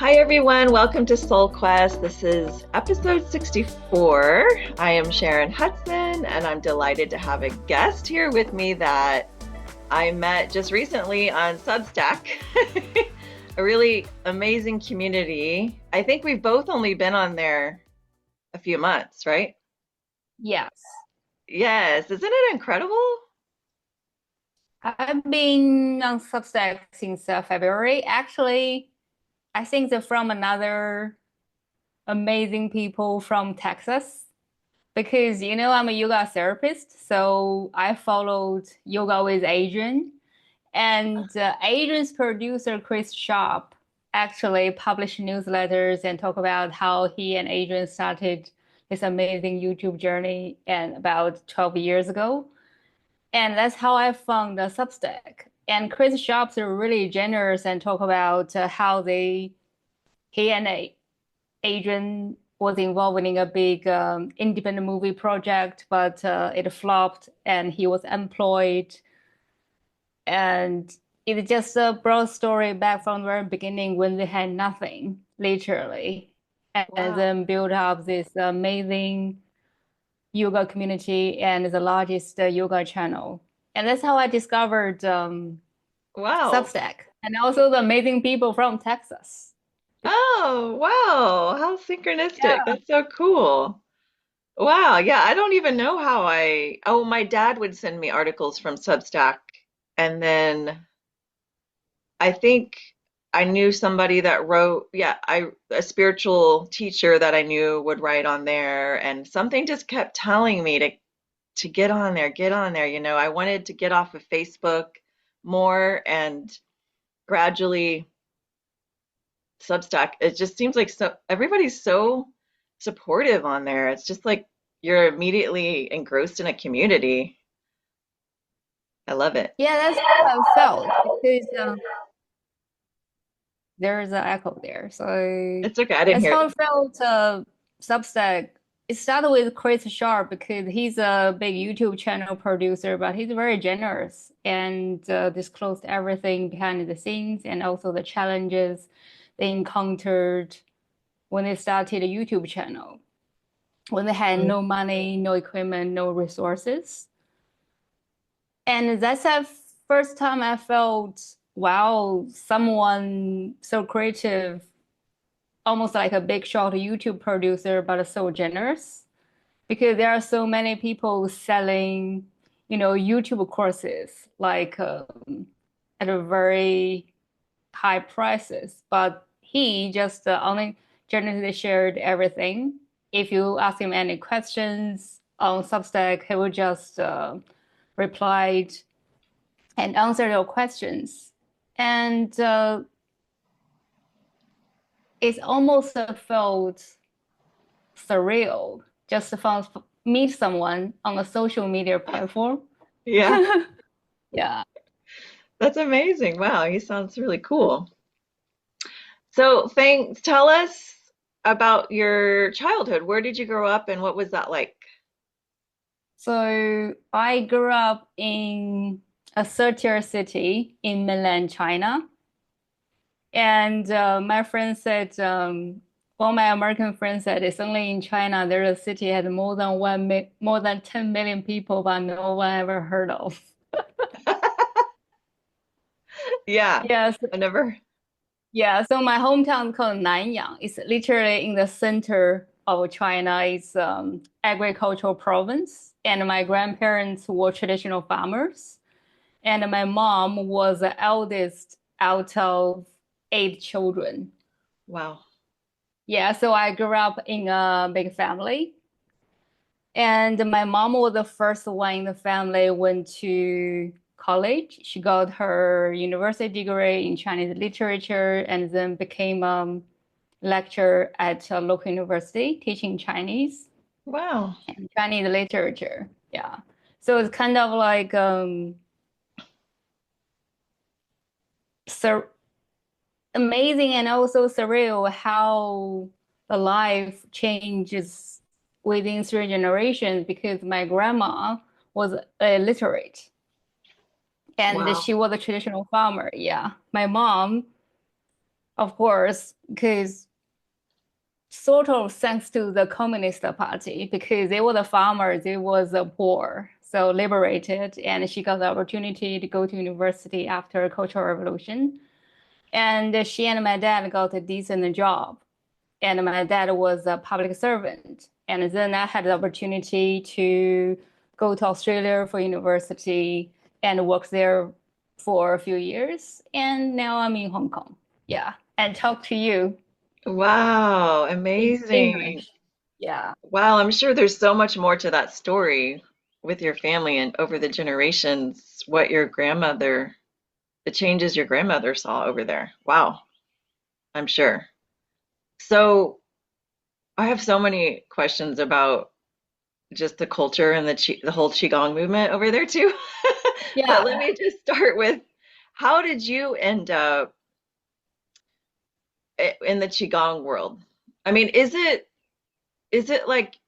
Hi everyone, welcome to Soul Quest. This is episode 64. I am Sharon Hudson and I'm delighted to have a guest here with me that I met just recently on Substack. A really amazing community. I think we've both only been on there a few months, right? Yes, Yes, isn't it incredible? I've been on Substack since February. Actually, I think they're from another amazing people from Texas because I'm a yoga therapist, so I followed Yoga with Adrian, and Adrian's producer Chris Sharp actually published newsletters and talk about how he and Adrian started this amazing YouTube journey and about 12 years ago. And that's how I found the Substack. And Chris Sharps are really generous and talk about how he and Adrian was involved in a big independent movie project, but it flopped and he was employed. And it just brought story back from the very beginning when they had nothing, literally, and Wow. then built up this amazing yoga community and the largest yoga channel. And that's how I discovered Wow. Substack and also the amazing people from Texas. Oh, wow. How synchronistic. Yeah. That's so cool. Wow, yeah, I don't even know how my dad would send me articles from Substack, and then I think I knew somebody that wrote, yeah, a spiritual teacher that I knew would write on there, and something just kept telling me to get on there, get on there. I wanted to get off of Facebook more, and gradually Substack, it just seems like everybody's so supportive on there. It's just like you're immediately engrossed in a community. I love it. Yeah, that's how I felt because there's an echo there. So It's okay. I didn't that's hear how it. I felt Substack. It started with Chris Sharp because he's a big YouTube channel producer, but he's very generous and disclosed everything behind the scenes and also the challenges they encountered when they started a YouTube channel, when they had no money, no equipment, no resources. And that's the first time I felt, wow, someone so creative, almost like a big shot YouTube producer, but so generous. Because there are so many people selling, YouTube courses like at a very high prices, but he just only generously shared everything. If you ask him any questions on Substack, he will just reply and answer your questions. And it's almost felt surreal just to meet someone on a social media platform. Yeah, Yeah. that's amazing. Wow, he sounds really cool. So, thanks. Tell us about your childhood. Where did you grow up and what was that like? So I grew up in a third-tier city in mainland China. And my friend said, all my American friends said it's only in China there's a city has more than 10 million people, but no one ever heard of. Yeah, Yes, I never. yeah. So my hometown is called Nanyang. It's literally in the center of China. It's agricultural province, and my grandparents were traditional farmers, and my mom was the eldest out of eight children. Wow. Yeah, so I grew up in a big family. And my mom was the first one in the family went to college. She got her university degree in Chinese literature and then became a lecturer at a local university teaching Chinese Wow. and Chinese literature. Yeah. So it's kind of like sur amazing and also surreal how the life changes within three generations because my grandma was illiterate and Wow. she was a traditional farmer. Yeah. My mom of course, because sort of thanks to the Communist Party, because they were the farmers, they was the poor, so liberated, and she got the opportunity to go to university after Cultural Revolution. And she and my dad got a decent job. And my dad was a public servant. And then I had the opportunity to go to Australia for university and work there for a few years. And now I'm in Hong Kong. Yeah. And talk to you. Wow, It's amazing. English. Yeah. Wow, I'm sure there's so much more to that story with your family and over the generations, what your grandmother, the changes your grandmother saw over there. Wow, I'm sure. So I have so many questions about just the culture and the whole Qigong movement over there too. But Yeah. let me just start with how did you end up in the Qigong world? I mean, is it like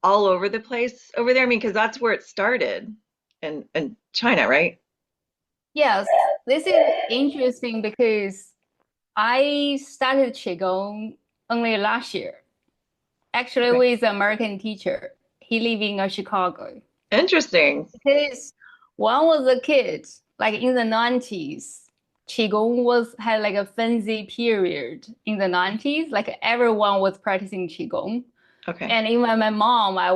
all over the place over there? I mean, because that's where it started in China, right? Yes. This is interesting because I started Qigong only last year, actually Okay. with an American teacher. He live in Chicago. Interesting. Because when I was a kid, like in the 90s, Qigong was had like a fancy period in the 90s. Like everyone was practicing Qigong. Okay. And even my mom, I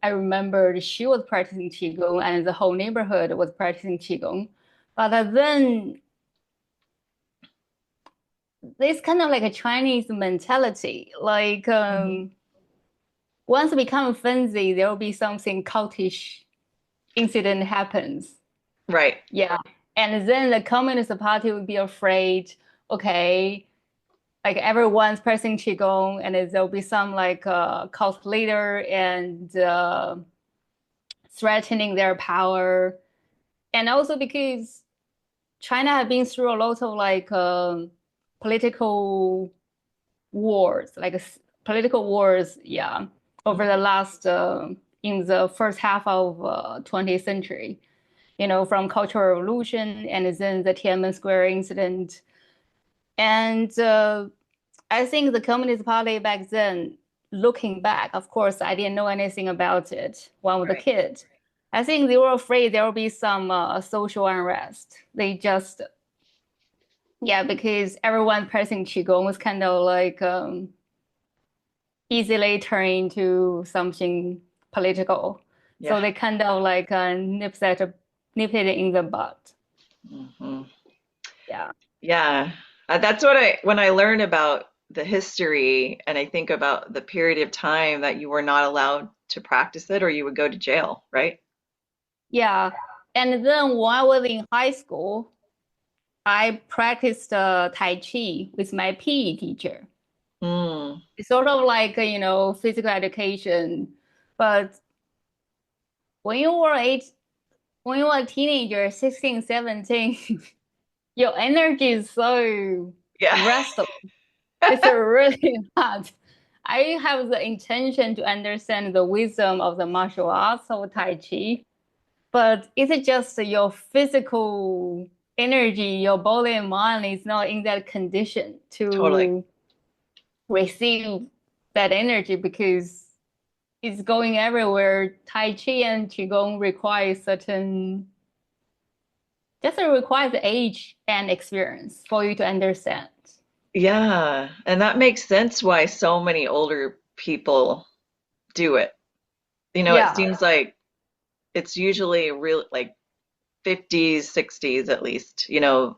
remembered she was practicing Qigong and the whole neighborhood was practicing Qigong. But then this kind of like a Chinese mentality, like Mhm. once it becomes fancy, there will be something cultish incident happens. Right. Yeah. And then the Communist Party would be afraid, okay, like everyone's pressing Qigong, and there'll be some like cult leader and threatening their power. And also because China has been through a lot of like political wars, like political wars, yeah, over the Mhm. last in the first half of 20th century. From Cultural Revolution and then the Tiananmen Square incident. And I think the Communist Party back then, looking back, of course, I didn't know anything about it when I was a Right. kid. I think they were afraid there will be some social unrest. They just, yeah, because everyone pressing Qigong was kind of like easily turn into something political. Yeah. So they kind of like nip it in the bud. Hmm. Yeah. Yeah. That's what when I learn about the history and I think about the period of time that you were not allowed to practice it or you would go to jail, right? Yeah. And then when I was in high school, I practiced Tai Chi with my PE teacher. Mm. It's sort of like, physical education. But when you were eight, when you were a teenager, 16, 17, your energy is so Yeah. restless. It's really hard. I have the intention to understand the wisdom of the martial arts of Tai Chi, but it's just your physical energy, your body and mind is not in that condition Totally. to receive that energy because it's going everywhere. Tai Chi and Qigong require just requires age and experience for you to understand. Yeah. And that makes sense why so many older people do it. It Yeah. seems like it's usually real like 50s, 60s at least,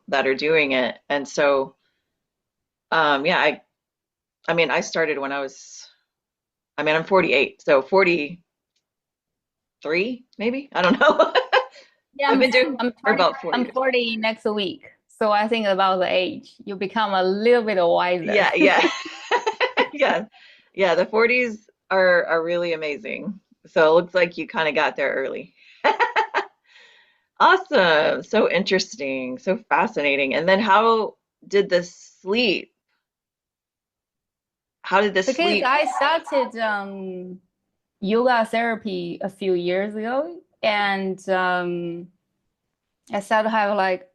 that are doing it. And so, yeah, I mean, I started when I mean, I'm 48, so 43, maybe? I don't know. Yeah, I've I'm been doing it I'm for 40 about 4 I'm years. 40 next week. So I think about the age, you become a little bit wiser. Yeah, yeah. Yeah. Yeah, the 40s are really amazing. So it looks like you kind of got there early. Awesome. So interesting. So fascinating. And then did the sleep, how did the Because sleep? I started yoga therapy a few years ago, and I started to have like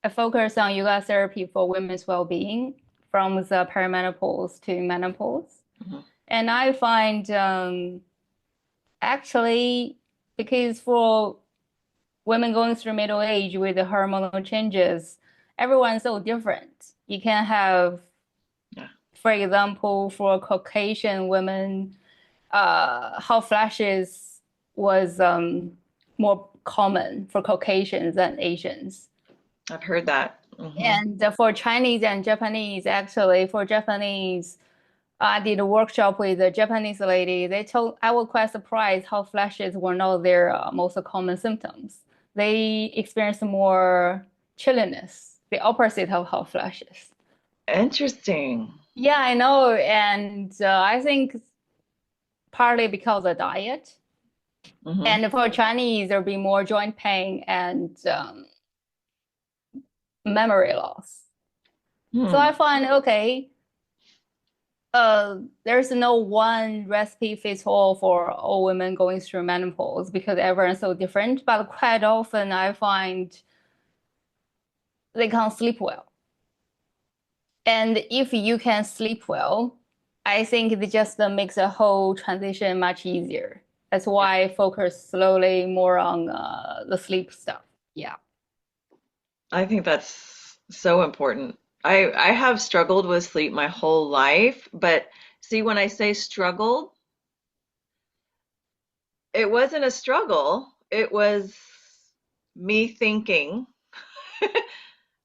I focus on yoga therapy for women's well-being from the perimenopause to menopause. Mhm. And I find actually, because for women going through middle age with the hormonal changes, everyone's so different. You can have, Yeah, for example, for Caucasian women, hot flashes was more common for Caucasians than Asians. I've heard that. And for Chinese and Japanese, actually, for Japanese, I did a workshop with a Japanese lady. They told I was quite surprised how flashes were not their most common symptoms. They experienced more chilliness, the opposite of hot flashes. Interesting. Yeah, I know, and I think partly because of diet. Hmm. And for Chinese, there'll be more joint pain and memory loss. So Hmm. I find okay, there's no one recipe fits all for all women going through menopause because everyone's so different. But quite often I find they can't sleep well. And if you can sleep well, I think it just makes the whole transition much easier. That's Yeah, why I focus slowly more on the sleep stuff. Yeah. I think that's so important. I have struggled with sleep my whole life, but see, when I say struggled, it wasn't a struggle. It was me thinking,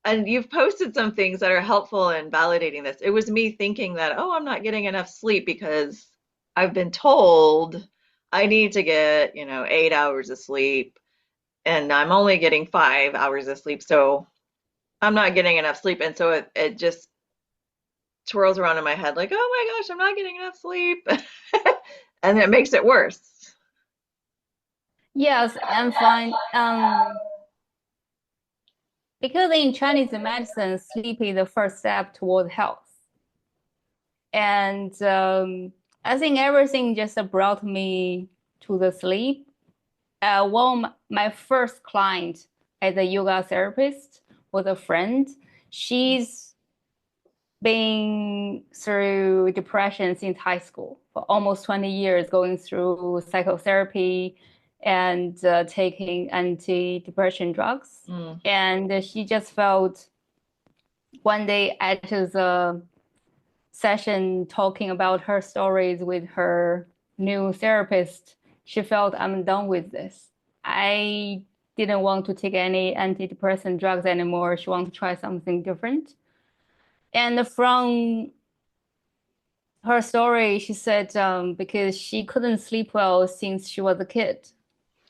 and you've posted some things that are helpful in validating this. It was me thinking that, oh, I'm not getting enough sleep because I've been told I need to get, 8 hours of sleep, and I'm only getting 5 hours of sleep. So I'm not getting enough sleep. And so it just twirls around in my head like, oh my gosh, I'm not getting enough sleep. And it makes it worse. Yes, I'm fine. Because in Chinese medicine, sleep is the first step toward health. And I think everything just brought me to the sleep. My first client as a yoga therapist was a friend. She's been through depression since high school for almost 20 years, going through psychotherapy and taking antidepressant drugs. Mm, And she just felt one day at the session talking about her stories with her new therapist, she felt I'm done with this. I didn't want to take any antidepressant drugs anymore. She wanted to try something different. And from her story, she said because she couldn't sleep well since she was a kid.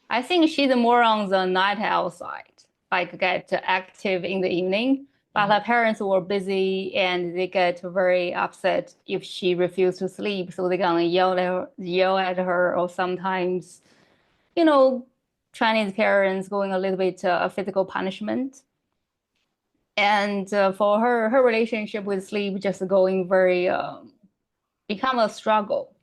I think she's more on the night owl side, like get active in the evening. But mhm. her parents were busy and they get very upset if she refused to sleep. So they're gonna yell at her, or sometimes, you know, Chinese parents going a little bit physical punishment. And for her, her relationship with sleep just going very become a struggle.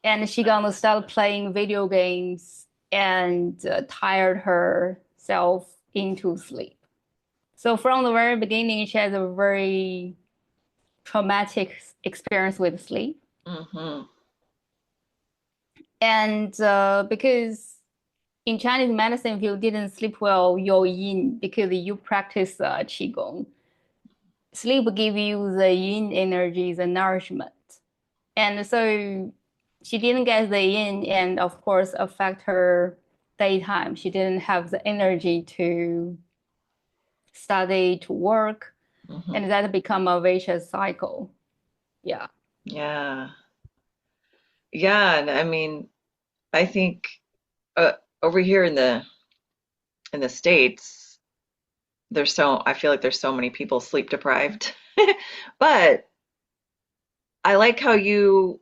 And she gonna start playing video games and tired herself into sleep. So from the very beginning, she has a very traumatic experience with sleep. Mhm. And because in Chinese medicine, if you didn't sleep well, you're yin because you practice Qigong. Sleep give you the yin energy, the nourishment. And so she didn't get the yin and of course affect her daytime. She didn't have the energy to study, to work, Mhm. and that become a vicious cycle. Yeah. Yeah. Yeah, and I mean, I think uh, over here in the States, I feel like there's so many people sleep deprived. But I like how you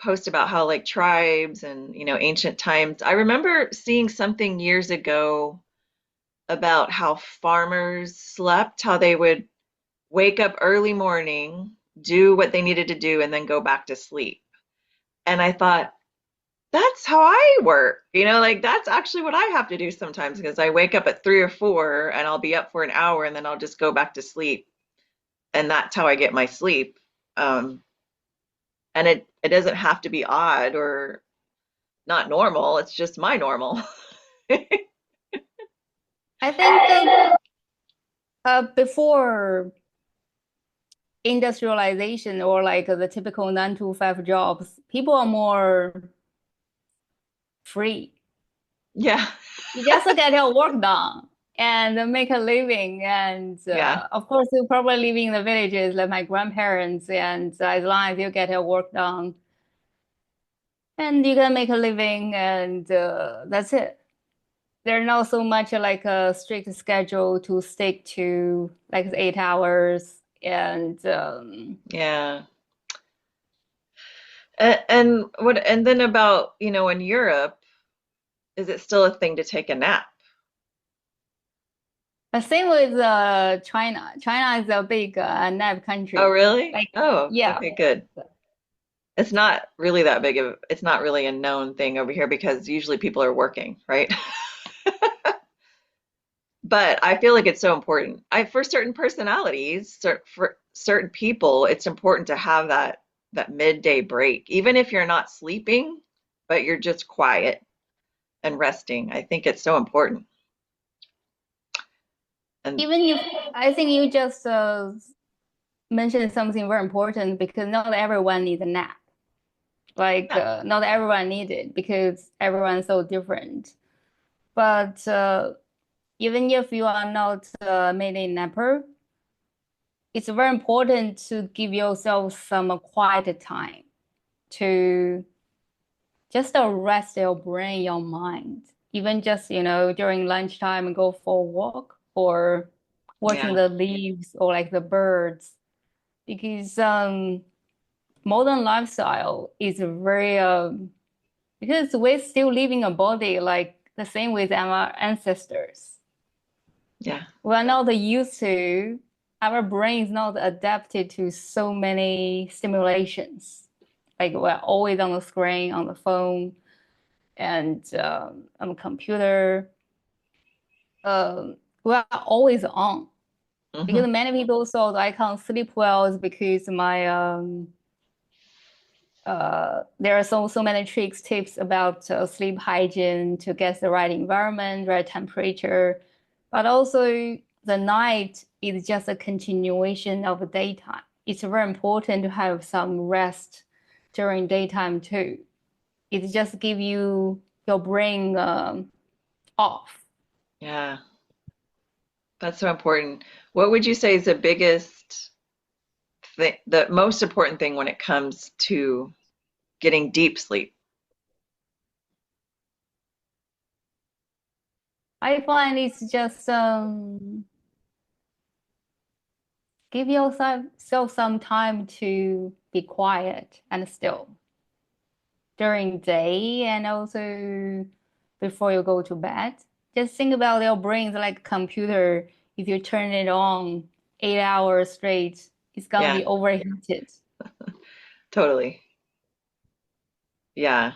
post about how like tribes and ancient times. I remember seeing something years ago about how farmers slept, how they would wake up early morning, do what they needed to do, and then go back to sleep. And I thought, that's how I work. Like that's actually what I have to do sometimes because I wake up at 3 or 4 and I'll be up for an hour and then I'll just go back to sleep. And that's how I get my sleep. Um, and it doesn't have to be odd or not normal. It's just my normal. I think before industrialization or like the typical 9 to 5 jobs, people are more free. Yeah. You just get your work done and make a living. And Yeah. of course, you probably live in the villages like my grandparents. And as long as you get your work done and you can make a living, and that's it. There's not so much like a strict schedule to stick to, like 8 hours. And Yeah. And then about, in Europe, is it still a thing to take a nap? the same with China. China is a big nap Oh, country. really? Like, Oh, yeah. okay, good. It's not really a known thing over here because usually people are working, right? But I feel like it's so important. For certain personalities, for certain people, it's important to have that midday break, even if you're not sleeping, but you're just quiet and resting. I think it's so important. And Even if I think you just mentioned something very important because not everyone needs a nap. Like, yeah, not everyone needs it because everyone's so different. But even if you are not a midday napper, it's very important to give yourself some quiet time to just rest your brain, your mind. Even just, during lunchtime, go for a walk or watching yeah, the leaves or like the birds. Because modern lifestyle is very, because we're still living a body like the same with our ancestors. yeah, We're not used to, our brain is not adapted to so many stimulations. Like we're always on the screen, on the phone, and on the computer. We're always on hmm because many people thought I can't sleep well is because my there are so many tricks, tips about sleep hygiene to get the right environment, right temperature, but also the night is just a continuation of the daytime. It's very important to have some rest during daytime too. It just give you your brain off. yeah. That's so important. What would you say is the biggest thing, the most important thing when it comes to getting deep sleep? I find it's just give yourself some time to be quiet and still during day and also before you go to bed. Just think about your brain's like a computer. If you turn it on 8 hours straight, it's gonna Yeah, be overheated. totally. Yeah.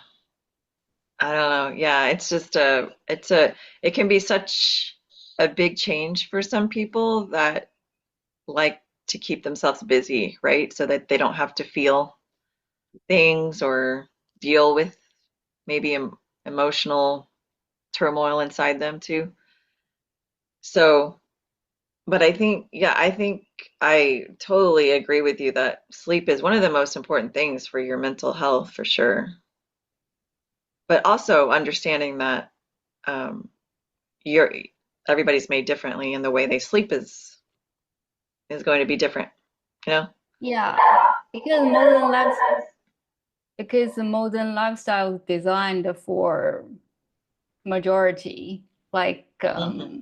I don't know. Yeah, it's just it can be such a big change for some people that like to keep themselves busy, right? So that they don't have to feel things or deal with maybe emotional turmoil inside them too. So, but I think I totally agree with you that sleep is one of the most important things for your mental health for sure. But also understanding that um, you're everybody's made differently and the way they sleep is going to be different, you know? Yeah, because the modern lifestyle is designed for majority. Like Hmm.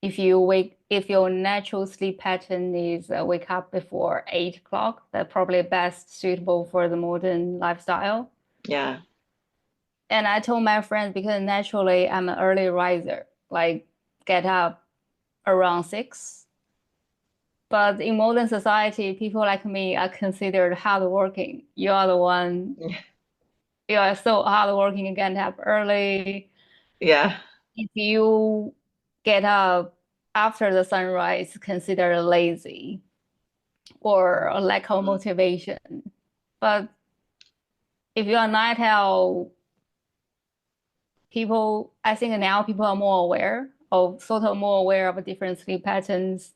if your natural sleep pattern is wake up before 8 o'clock, that's probably best suitable for the modern lifestyle. Yeah. And I told my friends because naturally I'm an early riser, like get up around 6. But in modern society, people like me are considered hardworking. You are the one you are so hardworking and get up early. Yeah. If you get up after the sunrise, consider lazy or a lack of Mm. motivation. But if you're a night owl, I think now people are more aware of sort of more aware of different sleep patterns.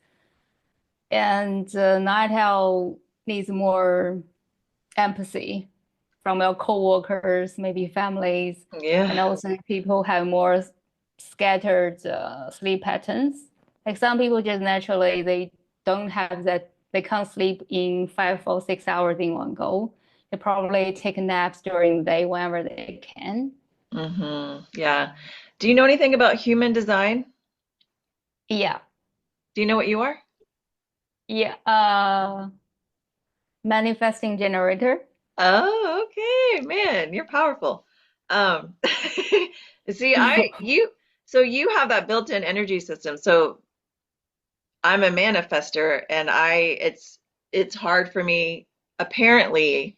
And night owl needs more empathy from your coworkers, maybe families, and Yeah. also people have more scattered sleep patterns. Like some people just naturally they don't have that they can't sleep in 5 or 6 hours in one go. They probably take naps during the day whenever they can. Yeah. Do you know anything about human design? Yeah, Do you know what you are? yeah. Manifesting generator. Oh, okay, man, you're powerful. Um, see, so you have that built-in energy system. So I'm a manifester, and it's hard for me. Apparently,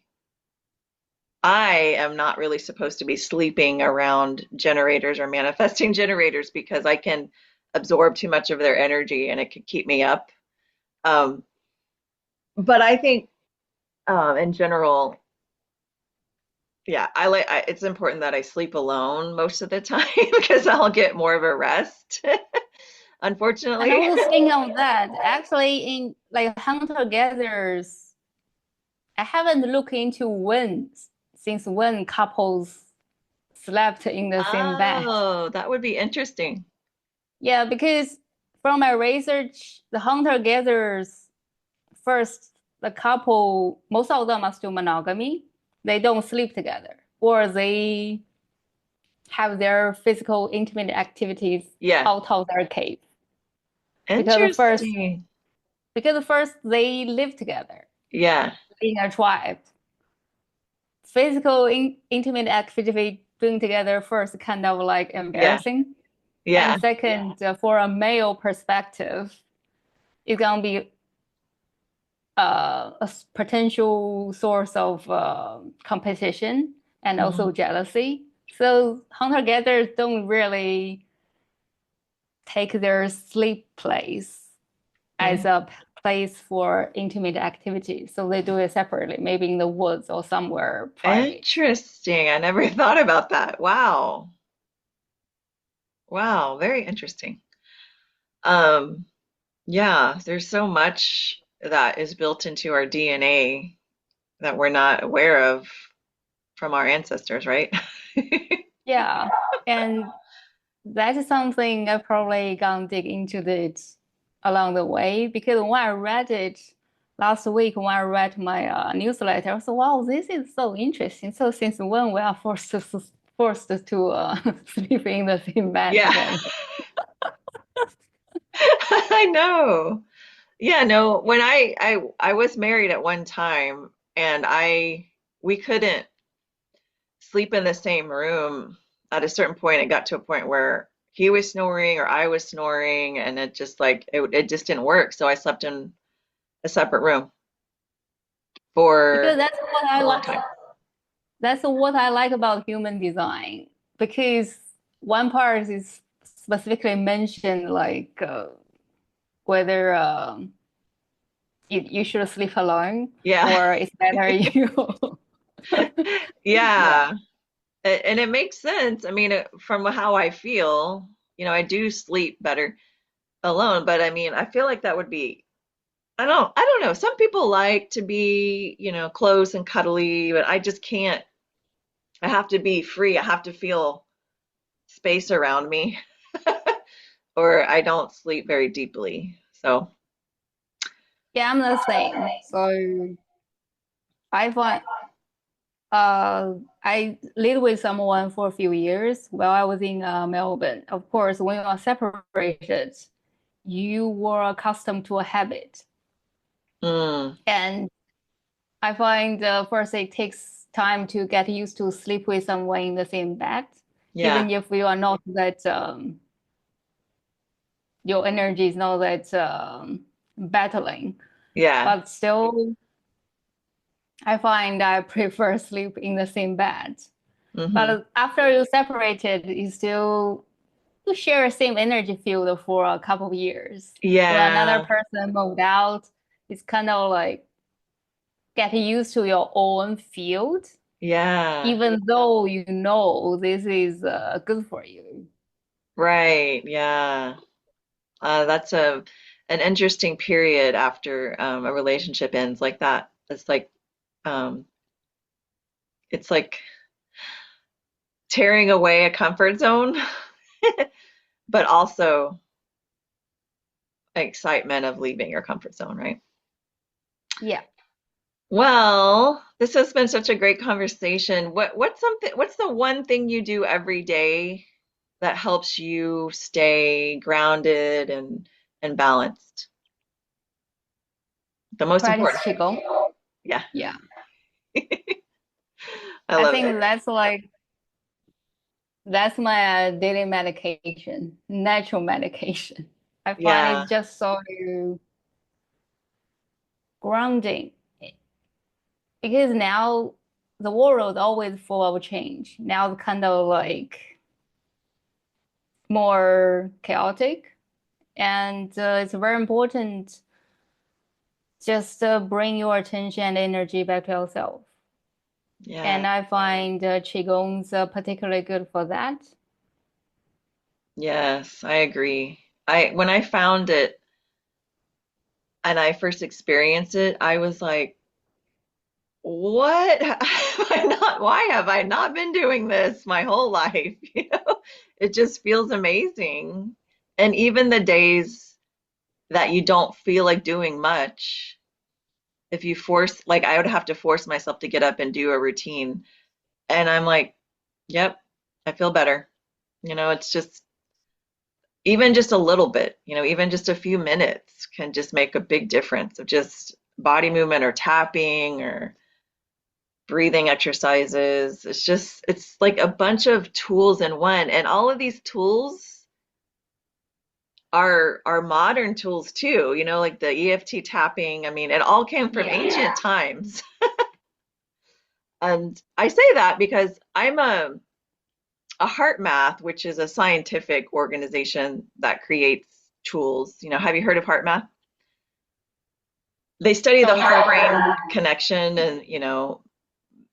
I am not really supposed to be sleeping around generators or manifesting generators because I can absorb too much of their energy and it could keep me up. Um, but I think in general, yeah, it's important that I sleep alone most of the time because I'll get more of a rest, And unfortunately. also thinking of that, actually in like hunter-gatherers, I haven't looked into since when couples slept in the same bed. Oh, that would be interesting. Yeah, because from my research, the hunter-gatherers first, the couple, most of them are still monogamy. They don't sleep together, or they have their physical intimate activities Yeah, out of their cave. Because first, interesting. because first they live together Yeah, in a tribe. Physical intimate activity doing together first kind of like yeah, embarrassing. yeah. And second, for a male perspective, it's gonna be a potential source of competition and also Mhm. jealousy. So hunter-gatherers don't really take their sleep place as Mm. a place for intimate activity. So they do it separately, maybe in the woods or somewhere private. Interesting. I never thought about that. Wow. Wow, very interesting. Um, yeah, there's so much that is built into our DNA that we're not aware of from our ancestors, right? Yeah. And that is something I probably gonna dig into it along the way because when I read it last week, when I read my newsletter, I was like, wow, this is so interesting. So since when we are forced to sleep in the same bed Yeah, together? I know. Yeah, no, when I was married at one time and I we couldn't sleep in the same room. At a certain point it got to a point where he was snoring or I was snoring and it just like it just didn't work. So I slept in a separate room Because for that's what I a long like. time. That's what I like about human design. Because one part is specifically mentioned like whether you should sleep alone Yeah. or it's better you. Yeah. Yeah. And it makes sense. I mean, from how I feel, I do sleep better alone, but I mean, I feel like that would be, I don't know. Some people like to be, close and cuddly, but I just can't. I have to be free. I have to feel space around me, or I don't sleep very deeply. So, Yeah, I'm the same. So I find I lived with someone for a few years while I was in Melbourne. Of course, when you are separated, you were accustomed to a habit. mm, And I find first it takes time to get used to sleep with someone in the same bed, yeah, even if you are not that your energy is not that battling. yeah, But still, I find I prefer sleep in the same bed. Mm-hmm. But after you separated, you share the same energy field for a couple of years. When another Yeah. person moved out, it's kind of like get used to your own field, Yeah. even though you know this is good for you. Right. Yeah. That's an interesting period after a relationship ends like that. Um, it's like tearing away a comfort zone, but also excitement of leaving your comfort zone, right? Yeah. Well, this has been such a great conversation. What's the one thing you do every day that helps you stay grounded and balanced? The most important Practice thing. Qigong. Yeah, Yeah. I I love it. think that's my daily medication, natural medication. I find Yeah. it's just so grounding because now the world is always full of change. Now it's kind of like more chaotic, and it's very important just bring your attention and energy back to yourself. Yeah. And I find Qigong's particularly good for that. Yes, I agree. I when I found it and I first experienced it, I was like, what have I not, why have I not been doing this my whole life? You know, it just feels amazing. And even the days that you don't feel like doing much, if you force, like I would have to force myself to get up and do a routine. And I'm like, yep, I feel better. You know, it's just even just a little bit, you know, even just a few minutes can just make a big difference of just body movement or tapping or breathing exercises. It's like a bunch of tools in one. And all of these tools are modern tools too, you know, like the EFT tapping. I mean, it all came from Yeah. ancient times. And I say that because I'm a heart math, which is a scientific organization that creates tools. You know, have you heard of heart math? They study the So it's heart like brain connection, and you know,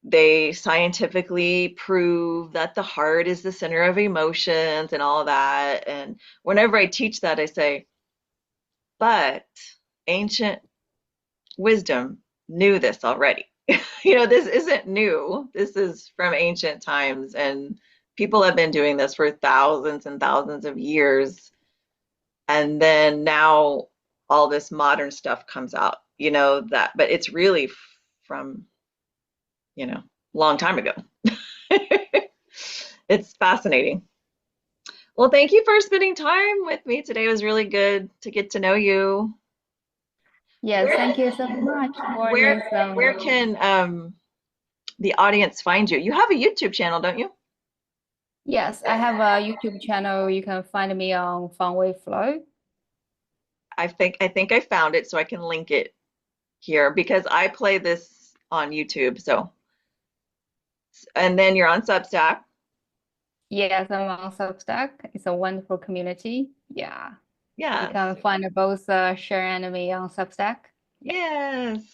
they scientifically prove that the heart is the center of emotions and all that. And whenever I teach that, I say, but ancient wisdom knew this already. You know, this isn't new. This is from ancient times, and people have been doing this for thousands and thousands of years. And then now all this modern stuff comes out, you know, that, but it's really from, you know, long time ago. It's fascinating. Well, thank you for spending time with me today. It was really good to get to know you. yes, Where thank you so much for where this. where can the audience find you? You have a YouTube channel, don't you? Yes, I have a YouTube channel. You can find me on Fang Wei Flow. I think I found it, so I can link it here because I play this on YouTube. So, and then you're on Substack. Yes, I'm on Substack. It's a wonderful community. Yeah, you Yes. can find both Share and me on Substack. Yeah. Yes.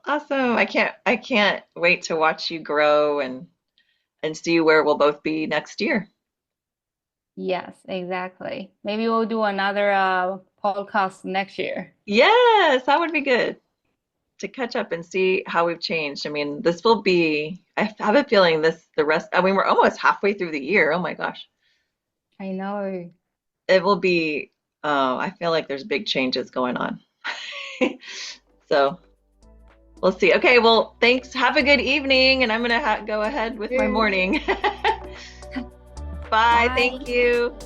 Awesome. I can't wait to watch you grow and see where we'll both be next year. Yes, exactly. Maybe we'll do another podcast next year. Yes, that would be good to catch up and see how we've changed. I mean, this will be, I have a feeling the rest, I mean, we're almost halfway through the year. Oh my gosh. I know. It will be, I feel like there's big changes going on. So we'll see. Okay, well, thanks. Have a good evening, and I'm gonna go ahead with my Cheers. morning. Bye. Thank Bye. you.